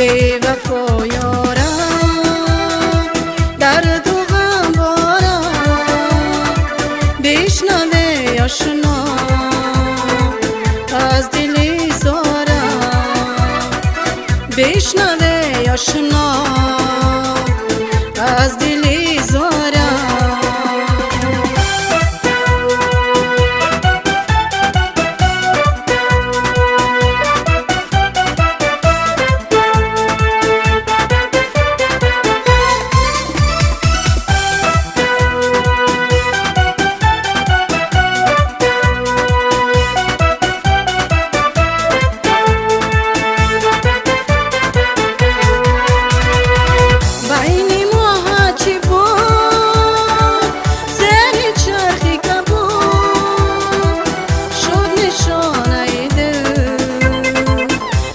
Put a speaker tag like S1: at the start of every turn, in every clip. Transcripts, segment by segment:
S1: بی وفا یارم، درد و غم بارم، بشنوه آشنا از دل زارم، بشنوه آشنا از دل زارم.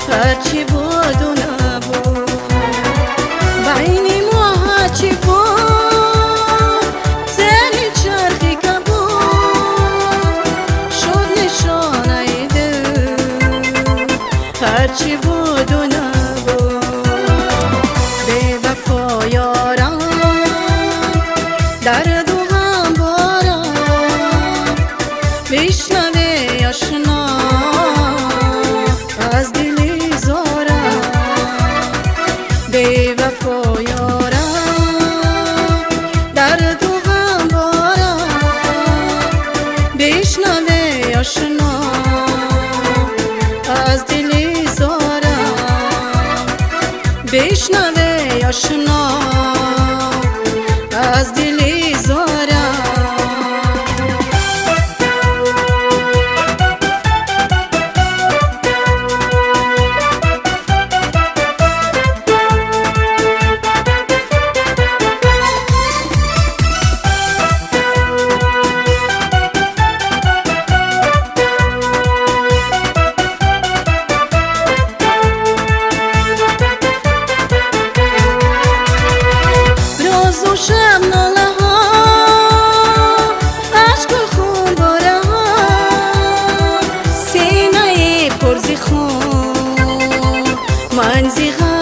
S1: هرچی بود و نبود بین ما، هرچی بود زیر چرخی که بود شد نشانه دل. هرچی بود و نبود بی وفا یارم، درد و غم بارم، بشنوه آشنا از دل بی وفا یارم، درد و غم بارم، بشنوه آشنا از دل زارم، بشنوه آشنا از دل زارم. شب ناله ها عشق و خون باره ها، سینه پر زی خون من زی غم